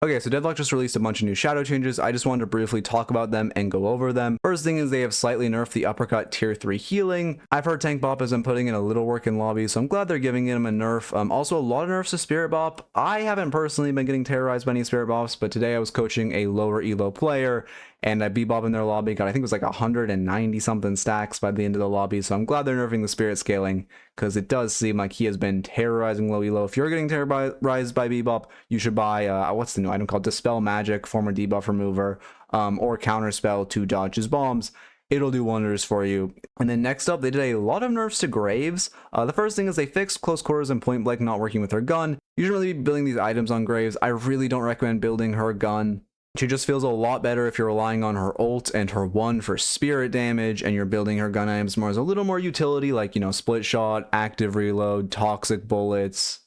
Okay, so Deadlock just released a bunch of new shadow changes. I just wanted to briefly talk about them and go over them. First thing is they have slightly nerfed the uppercut tier 3 healing. I've heard Tank Bop has been putting in a little work in lobbies, so I'm glad they're giving him a nerf. Also, a lot of nerfs to Spirit Bop. I haven't personally been getting terrorized by any Spirit Bops, but today I was coaching a lower elo player, and I Bebop in their lobby, got I think it was like 190 something stacks by the end of the lobby, so I'm glad they're nerfing the spirit scaling, because it does seem like he has been terrorizing low elo. If you're getting terrorized by Bebop, you should buy, what's the new item called? Dispel Magic, former debuff remover, or Counterspell to dodge his bombs. It'll do wonders for you. And then next up, they did a lot of nerfs to Graves. The first thing is they fixed close quarters and point blank not working with her gun. You should really be building these items on Graves. I really don't recommend building her gun. She just feels a lot better if you're relying on her ult and her 1 for spirit damage, and you're building her gun items more as a little more utility, like, you know, split shot, active reload, toxic bullets,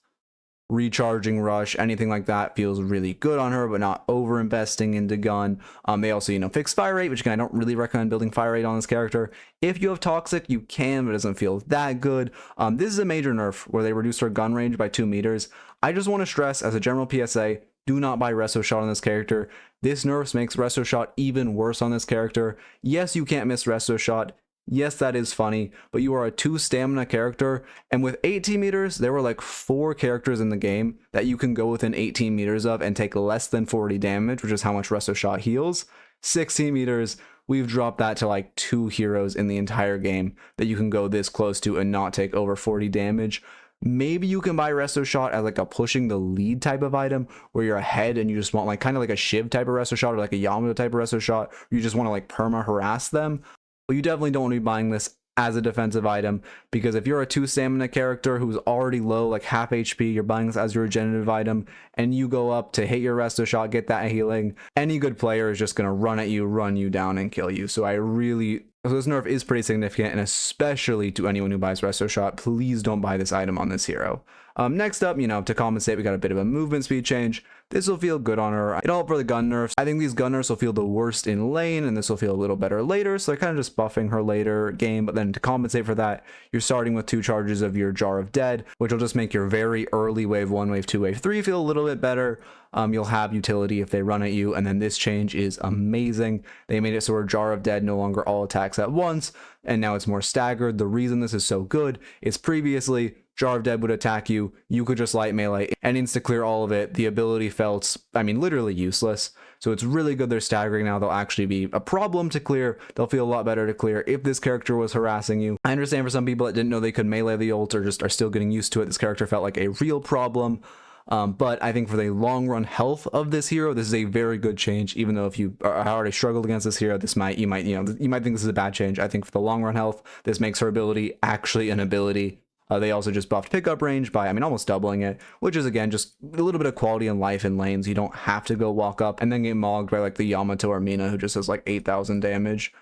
recharging rush, anything like that feels really good on her, but not over investing into gun. They also, you know, fix fire rate, which again, I don't really recommend building fire rate on this character. If you have toxic, you can, but it doesn't feel that good. This is a major nerf where they reduced her gun range by 2 meters. I just want to stress as a general PSA, do not buy Resto Shot on this character. This nerf makes Resto Shot even worse on this character. Yes, you can't miss Resto Shot. Yes, that is funny, but you are a 2 stamina character, and with 18 meters, there were like 4 characters in the game that you can go within 18 meters of and take less than 40 damage, which is how much Resto Shot heals. 16 meters, we've dropped that to like 2 heroes in the entire game that you can go this close to and not take over 40 damage. Maybe you can buy Resto Shot as like a pushing the lead type of item where you're ahead and you just want like kind of like a Shiv type of Resto Shot or like a Yamato type of Resto Shot. You just want to like perma harass them. But you definitely don't want to be buying this as a defensive item, because if you're a 2 stamina character who's already low, like half HP, you're buying this as your regenerative item, and you go up to hit your Resto Shot, get that healing, any good player is just going to run at you, run you down, and kill you. So this nerf is pretty significant, and especially to anyone who buys Resto Shot, please don't buy this item on this hero. Next up, you know, to compensate, we got a bit of a movement speed change. This will feel good on her. It'll help for the gun nerfs. I think these gun nerfs will feel the worst in lane, and this will feel a little better later, so they're kind of just buffing her later game. But then to compensate for that, you're starting with 2 charges of your Jar of Dead, which will just make your very early wave 1, wave 2, wave 3 feel a little bit better. You'll have utility if they run at you, and then this change is amazing. They made it so her Jar of Dead no longer all attacks at once, and now it's more staggered. The reason this is so good is previously Jar of Dead would attack you, you could just light melee and insta clear all of it. The ability felt, I mean, literally useless. So it's really good they're staggering now. They'll actually be a problem to clear. They'll feel a lot better to clear if this character was harassing you. I understand for some people that didn't know they could melee the ult or just are still getting used to it, this character felt like a real problem. But I think for the long run health of this hero, this is a very good change. Even though if you already struggled against this hero, you might think this is a bad change. I think for the long run health, this makes her ability actually an ability. They also just buffed pickup range by, I mean, almost doubling it, which is, again, just a little bit of quality in life in lanes. You don't have to go walk up and then get mogged by, like, the Yamato or Mina, who just does, like, 8,000 damage.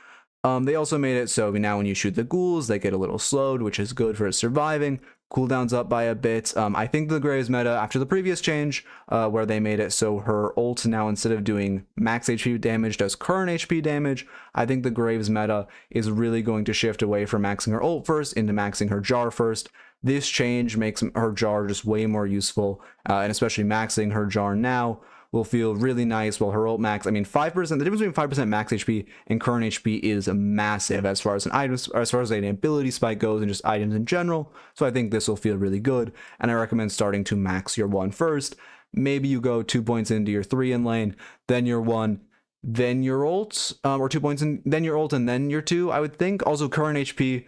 They also made it so now when you shoot the ghouls, they get a little slowed, which is good for surviving. Cooldown's up by a bit. I think the Graves meta, after the previous change, where they made it so her ult now, instead of doing max HP damage, does current HP damage, I think the Graves meta is really going to shift away from maxing her ult first into maxing her Jar first. This change makes her Jar just way more useful, and especially maxing her Jar now will feel really nice while her ult max. I mean, 5%, the difference between 5% max HP and current HP is massive as far as an item, as far as an ability spike goes and just items in general. So I think this will feel really good, and I recommend starting to max your 1 first. Maybe you go 2 points into your 3 in lane, then your 1, then your ult, or 2 points in, then your ult, and then your 2, I would think. Also, current HP,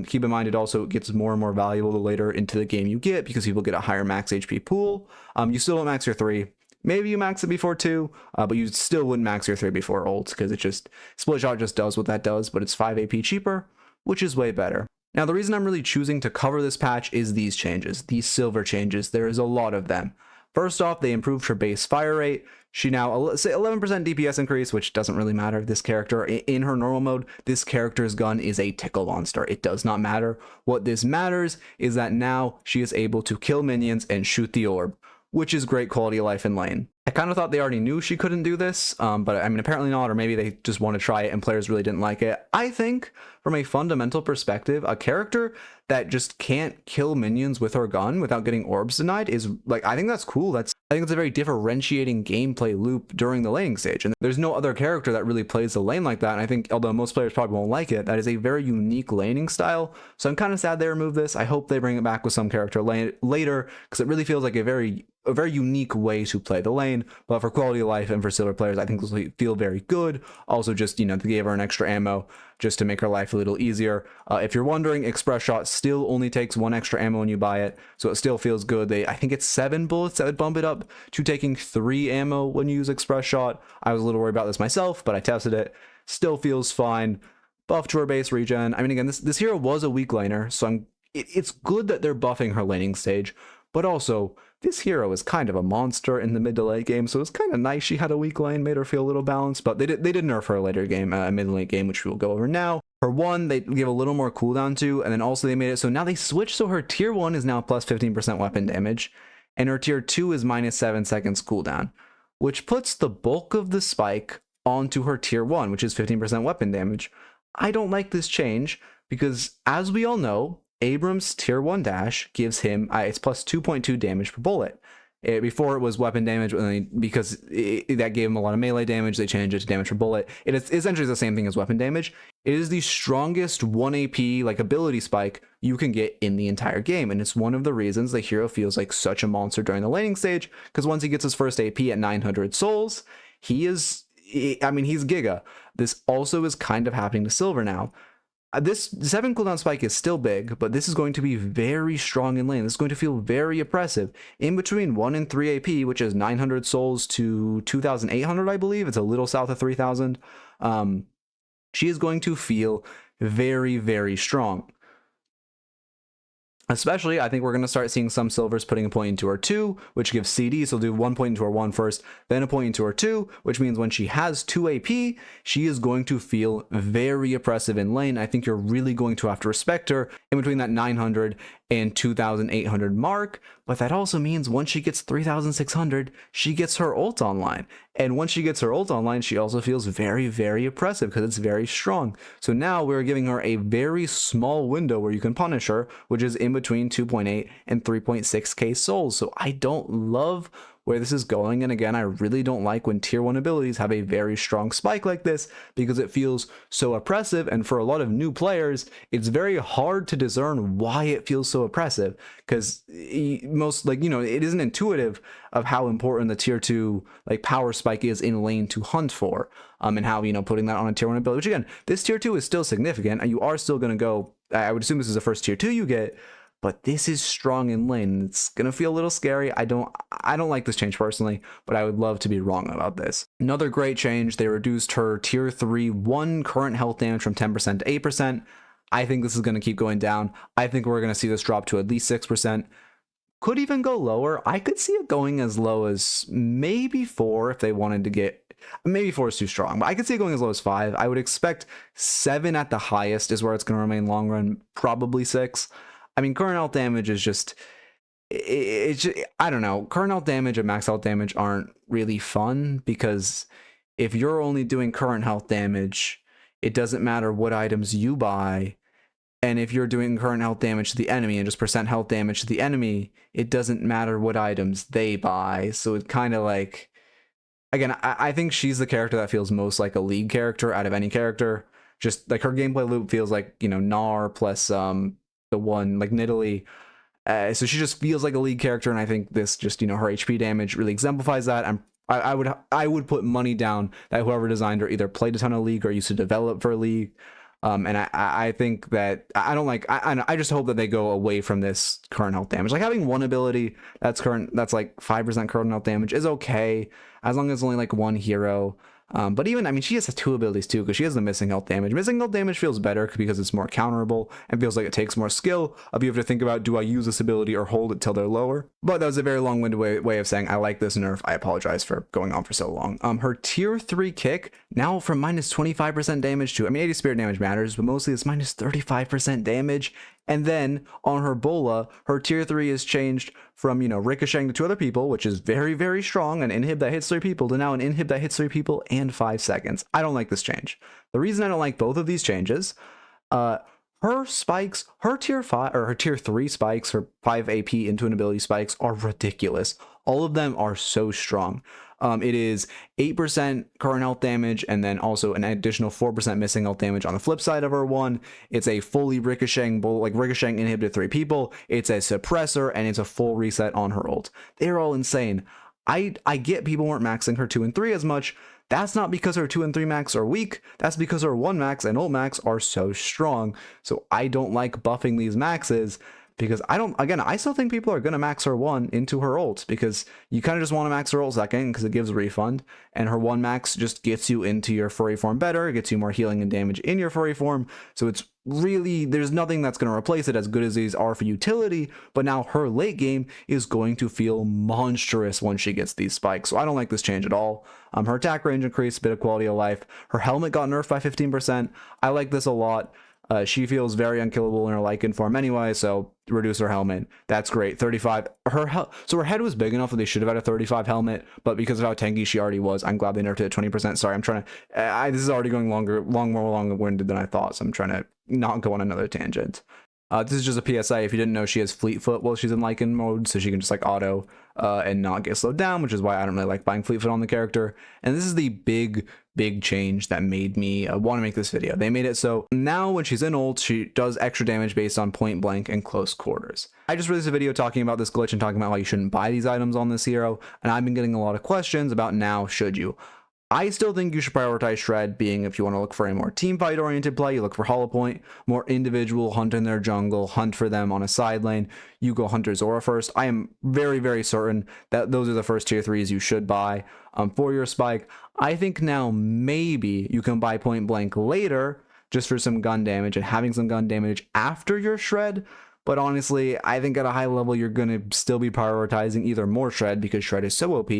keep in mind it also gets more and more valuable the later into the game you get, because people get a higher max HP pool. You still don't max your 3. Maybe you max it before 2, but you still wouldn't max your 3 before ult, because it just, split shot just does what that does, but it's 5 AP cheaper, which is way better. Now, the reason I'm really choosing to cover this patch is these changes, these silver changes. There is a lot of them. First off, they improved her base fire rate. She now, say 11% DPS increase, which doesn't really matter. This character, in her normal mode, this character's gun is a tickle monster. It does not matter. What this matters is that now she is able to kill minions and shoot the orb, which is great quality of life in lane. I kind of thought they already knew she couldn't do this, but I mean, apparently not, or maybe they just want to try it and players really didn't like it. I think, from a fundamental perspective, a character that just can't kill minions with her gun without getting orbs denied is, like, I think that's cool. I think it's a very differentiating gameplay loop during the laning stage, and there's no other character that really plays the lane like that. And I think, although most players probably won't like it, that is a very unique laning style. So I'm kind of sad they removed this. I hope they bring it back with some character later, because it really feels like a very unique way to play the lane. But for quality of life and for silver players, I think this will feel very good. Also, just, you know, they gave her an extra ammo just to make her life a little easier. If you're wondering, Express Shot still only takes 1 extra ammo when you buy it, so it still feels good. I think it's 7 bullets that would bump it up to taking 3 ammo when you use Express Shot. I was a little worried about this myself, but I tested it. Still feels fine. Buff to her base regen. I mean, again, this hero was a weak laner, so it's good that they're buffing her laning stage, but also, this hero is kind of a monster in the mid to late game, so it's kind of nice she had a weak lane, made her feel a little balanced, but they did nerf her later game, mid and late game, which we'll go over now. Her 1, they give a little more cooldown to, and then also they made it so now they switched, so her tier 1 is now plus 15% weapon damage, and her tier 2 is minus 7 seconds cooldown, which puts the bulk of the spike onto her tier 1, which is 15% weapon damage. I don't like this change, because as we all know, Abram's tier 1 dash gives him, it's plus 2.2 damage per bullet. Before it was weapon damage, because that gave him a lot of melee damage, they changed it to damage per bullet. It is essentially the same thing as weapon damage. It is the strongest 1 AP like ability spike you can get in the entire game, and it's one of the reasons the hero feels like such a monster during the laning stage, because once he gets his first AP at 900 souls, he's Giga. This also is kind of happening to Silver now. This 7 cooldown spike is still big, but this is going to be very strong in lane. This is going to feel very oppressive. In between 1 and 3 AP, which is 900 souls to 2,800, I believe. It's a little south of 3,000. She is going to feel very, very strong. Especially, I think we're going to start seeing some silvers putting a point into her 2, which gives CD, so do 1 point into her 1 first, then a point into her 2, which means when she has 2 AP, she is going to feel very oppressive in lane. I think you're really going to have to respect her in between that 900 and 2,800 mark, but that also means once she gets 3,600, she gets her ult online. And once she gets her ult online, she also feels very, very oppressive because it's very strong. So now we're giving her a very small window where you can punish her, which is in between 2.8 and 3.6k souls. So I don't love where this is going, and again, I really don't like when tier 1 abilities have a very strong spike like this, because it feels so oppressive, and for a lot of new players, it's very hard to discern why it feels so oppressive, because it isn't intuitive of how important the tier 2 power spike is in lane to hunt for, and how, putting that on a tier 1 ability, which again, this tier 2 is still significant, and you are still going to go, I would assume this is the first tier 2 you get, but this is strong in lane. It's gonna feel a little scary. I don't like this change personally, but I would love to be wrong about this. Another great change, they reduced her tier 3 1 current health damage from 10% to 8%. I think this is gonna keep going down. I think we're gonna see this drop to at least 6%. Could even go lower. I could see it going as low as maybe 4 if they wanted to get, maybe 4 is too strong, but I could see it going as low as 5. I would expect 7 at the highest is where it's gonna remain long run, probably 6. I mean, current health damage is just, I don't know. Current health damage and max health damage aren't really fun, because if you're only doing current health damage, it doesn't matter what items you buy. And if you're doing current health damage to the enemy and just percent health damage to the enemy, it doesn't matter what items they buy. So it kind of again, I think she's the character that feels most like a League character out of any character. Just her gameplay loop feels like, Gnar plus, the one Nidalee, so she just feels like a League character, and I think this just her HP damage really exemplifies that. I would put money down that whoever designed her either played a ton of League or used to develop for League, and I think that I just hope that they go away from this current health damage. Having one ability that's 5% current health damage is okay as long as it's only one hero. But even, she has 2 abilities too, because she has the missing health damage. Missing health damage feels better because it's more counterable and feels like it takes more skill of you have to think about, do I use this ability or hold it till they're lower? But that was a very long-winded way of saying I like this nerf. I apologize for going on for so long. Her tier 3 kick, now from minus 25% damage to, 80 spirit damage matters, but mostly it's minus 35% damage. And then on her Bola, her tier 3 is changed from, ricocheting to 2 other people, which is very, very strong, an inhib that hits 3 people, to now an inhib that hits 3 people and 5 seconds. I don't like this change. The reason I don't like both of these changes, her spikes, her tier 5 or her tier 3 spikes, her 5 AP into an ability spikes are ridiculous. All of them are so strong. It is 8% current health damage and then also an additional 4% missing health damage on the flip side of her one. It's a fully ricocheting bullet, like ricocheting inhibited 3 people. It's a suppressor and it's a full reset on her ult. They're all insane. I get people weren't maxing her 2 and 3 as much. That's not because her 2 and 3 max are weak. That's because her 1 max and ult max are so strong. So I don't like buffing these maxes, because I still think people are going to max her 1 into her ult, because you kind of just want to max her ult second because it gives refund, and her 1 max just gets you into your furry form better. It gets you more healing and damage in your furry form. So it's really, there's nothing that's going to replace it, as good as these are for utility, but now her late game is going to feel monstrous once she gets these spikes. So I don't like this change at all. Her attack range increased, a bit of quality of life. Her helmet got nerfed by 15%. I like this a lot. She feels very unkillable in her Lycan form anyway, so reduce her helmet. That's great. 35. So her head was big enough that they should have had a 35 helmet, but because of how tanky she already was, I'm glad they nerfed it at 20%. Sorry, I'm trying to... this is already going more long-winded than I thought, so I'm trying to not go on another tangent. This is just a PSA. If you didn't know, she has Fleet Foot while she's in Lycan mode, so she can just like auto and not get slowed down, which is why I don't really like buying Fleet Foot on the character. And this is the big change that made me want to make this video. They made it so now when she's in ult, she does extra damage based on point blank and close quarters. I just released a video talking about this glitch and talking about how you shouldn't buy these items on this hero, and I've been getting a lot of questions about now should you. I still think you should prioritize Shred, being if you want to look for a more team fight oriented play, you look for Hollow Point, more individual, hunt in their jungle, hunt for them on a side lane, you go Hunter Zora first. I am very certain that those are the first tier 3s you should buy for your spike. I think now maybe you can buy Point Blank later just for some gun damage and having some gun damage after your Shred. But honestly, I think at a high level, you're going to still be prioritizing either more Shred because Shred is so OP.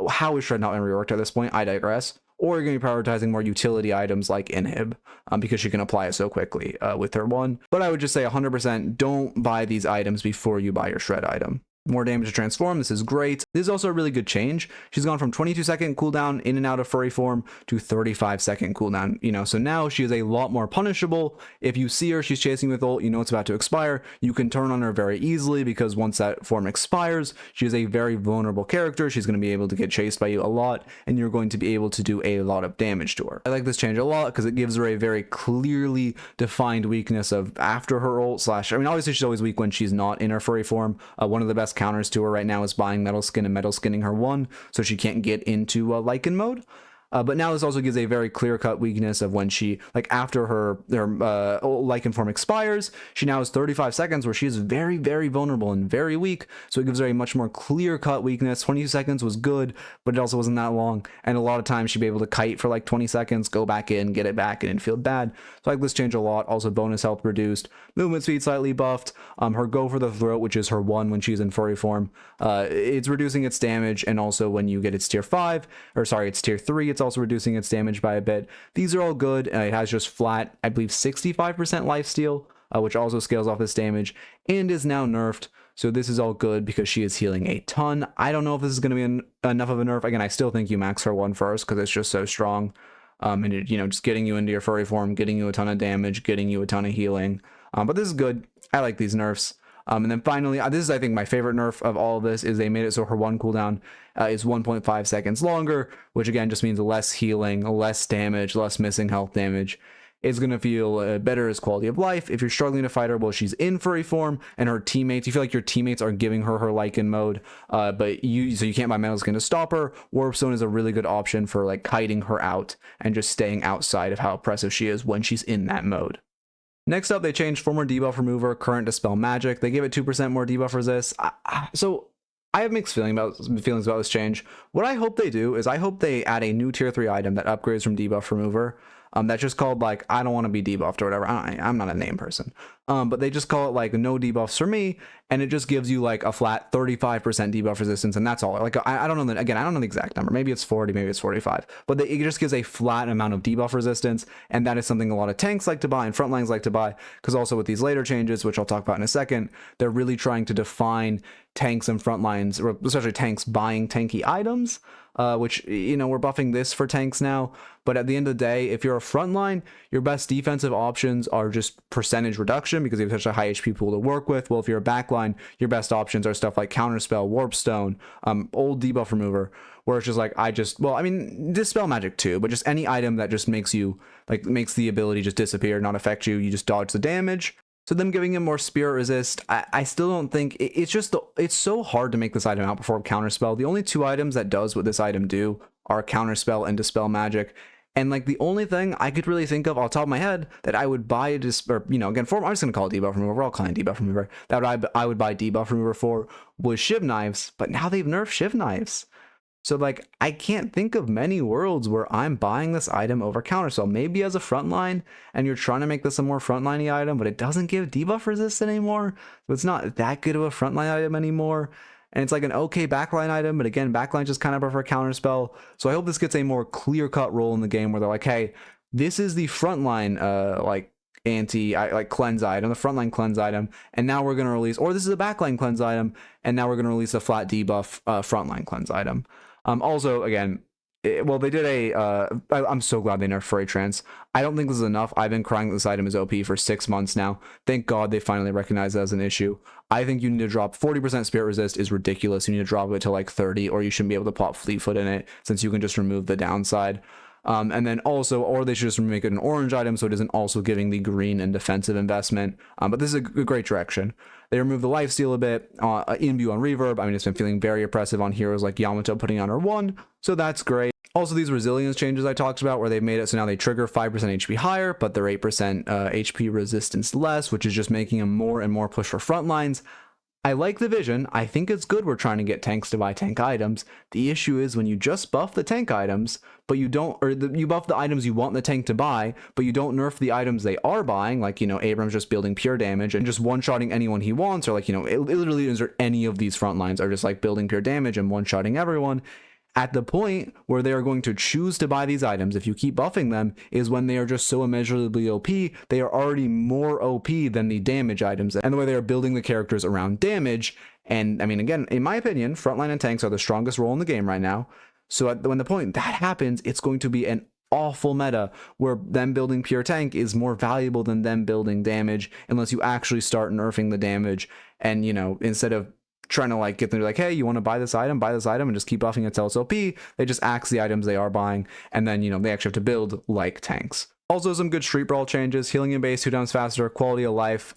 How is Shred not been reworked at this point? I digress. Or you're going to be prioritizing more utility items like Inhib because she can apply it so quickly with her one. But I would just say 100% don't buy these items before you buy your Shred item. More damage to transform, this is great. This is also a really good change. She's gone from 22-second cooldown in and out of furry form to 35-second cooldown, you know, so now she is a lot more punishable. If you see her, she's chasing with ult, you know it's about to expire, you can turn on her very easily because once that form expires, she is a very vulnerable character. She's going to be able to get chased by you a lot, and you're going to be able to do a lot of damage to her. I like this change a lot because it gives her a very clearly defined weakness of after her ult slash, I mean, obviously she's always weak when she's not in her furry form. One of the best counters to her right now is buying Metal Skin and Metal Skinning her one, so she can't get into Lycan mode. But now this also gives a very clear-cut weakness of when she, like after her Lycan form expires, she now has 35 seconds where she is very vulnerable and very weak. So it gives her a much more clear-cut weakness. 22 seconds was good, but it also wasn't that long. And a lot of times she'd be able to kite for like 20 seconds, go back in, get it back, and it'd feel bad. So I like this change a lot. Also bonus health reduced, movement speed slightly buffed. Her go for the throat, which is her one when she's in furry form, it's reducing its damage, and also when you get its tier 5, or sorry, it's tier 3, it's also reducing its damage by a bit. These are all good. It has just flat, I believe, 65% lifesteal, which also scales off its damage and is now nerfed. So this is all good because she is healing a ton. I don't know if this is going to be enough of a nerf. Again, I still think you max her one first because it's just so strong. And it, you know, just getting you into your furry form, getting you a ton of damage, getting you a ton of healing. But this is good. I like these nerfs. And then finally, this is, I think, my favorite nerf of all of this, is they made it so her one cooldown is 1.5 seconds longer, which again just means less healing, less damage, less missing health damage. It's going to feel better as quality of life. If you're struggling to fight her while she's in furry form and her teammates, you feel like your teammates are giving her Lycan mode, but you can't buy Metal Skin to stop her. Warp Stone is a really good option for like kiting her out and just staying outside of how oppressive she is when she's in that mode. Next up, they changed Former Debuff Remover, Current Dispel Magic. They gave it 2% more debuff resist. So I have mixed feelings about this change. What I hope they do is I hope they add a new tier 3 item that upgrades from Debuff Remover. That's just called like, I don't want to be debuffed or whatever. I'm not a name person. But they just call it like no debuffs for me, and it just gives you like a flat 35% debuff resistance, and that's all. Like I don't know that, again, I don't know the exact number. Maybe it's 40, maybe it's 45, but it just gives a flat amount of debuff resistance, and that is something a lot of tanks like to buy and frontlines like to buy, because also with these later changes, which I'll talk about in a second, they're really trying to define tanks and frontlines, or especially tanks buying tanky items. which, you know, we're buffing this for tanks now. But at the end of the day, if you're a frontline, your best defensive options are just percentage reduction because you have such a high HP pool to work with. Well, if you're a backline, your best options are stuff like Counterspell, Warpstone, old debuff remover, where it's just like, well, I mean, Dispel Magic too, but just any item that just makes you, like, makes the ability just disappear, not affect you, you just dodge the damage. So them giving him more Spirit Resist, I still don't think, it's so hard to make this item outperform Counterspell. The only two items that does what this item do are Counterspell and Dispel Magic. And like the only thing I could really think of off the top of my head that I would buy or, you know, again, I'm just gonna call it debuff remover. We're all calling it debuff remover. That I would buy debuff remover for was Shiv Knives, but now they've nerfed Shiv Knives. So like I can't think of many worlds where I'm buying this item over Counterspell. Maybe as a frontline, and you're trying to make this a more frontliney item, but it doesn't give debuff resist anymore. So it's not that good of a frontline item anymore. And it's like an okay backline item, but again, backline just kind of prefer Counterspell. So I hope this gets a more clear-cut role in the game where they're like, hey, this is the frontline like cleanse item, the frontline cleanse item, and now we're gonna release, or this is a backline cleanse item, and now we're gonna release a flat debuff frontline cleanse item. Also, again, well, they did I'm so glad they nerfed Furry Trance. I don't think this is enough. I've been crying that this item is OP for 6 months now. Thank God they finally recognized that as an issue. I think you need to drop 40% Spirit Resist is ridiculous. You need to drop it to like 30, or you shouldn't be able to pop Fleetfoot in it, since you can just remove the downside. And then also, or they should just make it an orange item so it isn't also giving the green and defensive investment. But this is a great direction. They removed the lifesteal a bit, in view on reverb. I mean, it's been feeling very oppressive on heroes like Yamato putting on her 1, so that's great. Also, these resilience changes I talked about, where they've made it so now they trigger 5% HP higher, but they're 8% HP resistance less, which is just making them more and more push for front lines. I like the vision. I think it's good we're trying to get tanks to buy tank items. The issue is when you just buff the tank items, but you don't, or you buff the items you want the tank to buy, but you don't nerf the items they are buying, like, you know, Abram's just building pure damage and just one-shotting anyone he wants, or like, you know, it literally is, or any of these front lines are just like building pure damage and one-shotting everyone. At the point where they are going to choose to buy these items, if you keep buffing them, is when they are just so immeasurably OP, they are already more OP than the damage items, and the way they are building the characters around damage. And I mean, again, in my opinion, frontline and tanks are the strongest role in the game right now. So when the point that happens, it's going to be an awful meta where them building pure tank is more valuable than them building damage, unless you actually start nerfing the damage. And, you know, instead of trying to like get them to like, hey, you want to buy this item, and just keep buffing it until it's OP, they just axe the items they are buying, and then, you know, they actually have to build like tanks. Also, some good street brawl changes: healing in base 2 times faster, quality of life.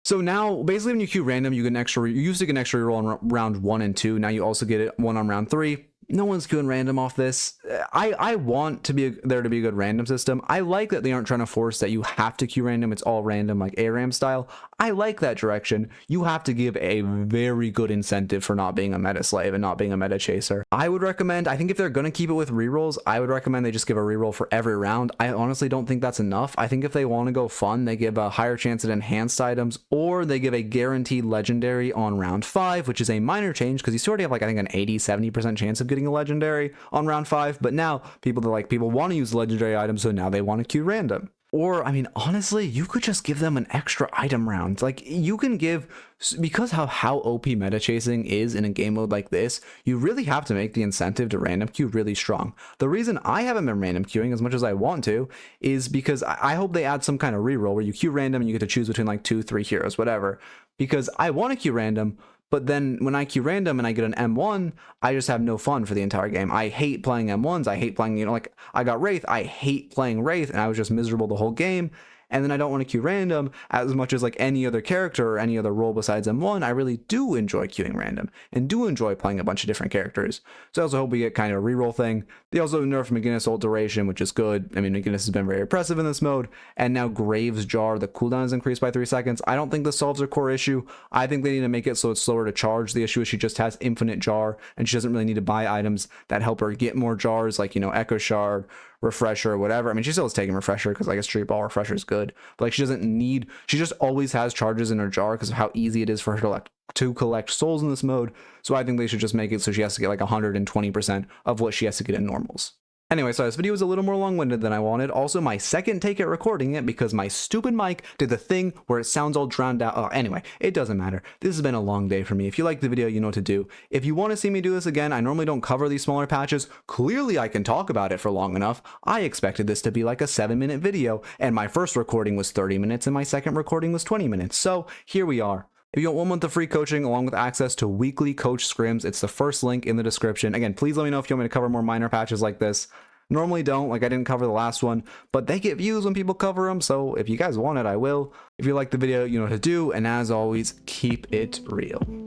So now basically when you queue random, you get an extra, you used to get an extra reroll on round 1 and 2, now you also get it 1 on round 3. No one's queuing random off this. I want there to be a good random system. I like that they aren't trying to force that you have to queue random. It's all random, like ARAM style. I like that direction. You have to give a very good incentive for not being a meta slave and not being a meta chaser. I would recommend, I think if they're going to keep it with rerolls, I would recommend they just give a reroll for every round. I honestly don't think that's enough. I think if they want to go fun, they give a higher chance at enhanced items, or they give a guaranteed legendary on round 5, which is a minor change because you already have like, I think, an 80-70% chance of getting a legendary on round 5, but now people want to use legendary items, so now they want to queue random. Or, I mean, honestly, you could just give them an extra item round. Like, you can give, because how OP meta chasing is in a game mode like this, you really have to make the incentive to random queue really strong. The reason I haven't been random queuing as much as I want to is because I hope they add some kind of reroll where you queue random and you get to choose between like 2-3 heroes, whatever. Because I want to queue random, but then when I queue random and I get an M1, I just have no fun for the entire game. I hate playing M1s. I hate playing, you know, like I got Wraith. I hate playing Wraith, and I was just miserable the whole game. And then I don't want to queue random as much as like any other character or any other role besides M1. I really do enjoy queuing random and do enjoy playing a bunch of different characters. So I also hope we get kind of a reroll thing. They also nerfed McGinnis ult duration, which is good. I mean, McGinnis has been very oppressive in this mode. And now Graves Jar, the cooldown is increased by 3 seconds. I don't think this solves her core issue. I think they need to make it so it's slower to charge. The issue is she just has infinite jar, and she doesn't really need to buy items that help her get more jars, like, you know, Echo Shard, Refresher, or whatever. I mean, she still is taking Refresher because like a Street Ball Refresher is good, but like she doesn't need, she just always has charges in her jar because of how easy it is for her to collect souls in this mode. So I think they should just make it so she has to get like 120% of what she has to get in normals. Anyway, so this video was a little more long-winded than I wanted. Also, my second take at recording it because my stupid mic did the thing where it sounds all drowned out. Oh, anyway, it doesn't matter. This has been a long day for me. If you like the video, you know what to do. If you want to see me do this again, I normally don't cover these smaller patches. Clearly, I can talk about it for long enough. I expected this to be like a 7-minute video, and my first recording was 30 minutes, and my second recording was 20 minutes. So here we are. If you want 1 month of free coaching along with access to weekly coach scrims, it's the first link in the description. Again, please let me know if you want me to cover more minor patches like this. Normally don't, like I didn't cover the last one, but they get views when people cover them, so if you guys want it, I will. If you like the video, you know what to do, and as always, keep it real.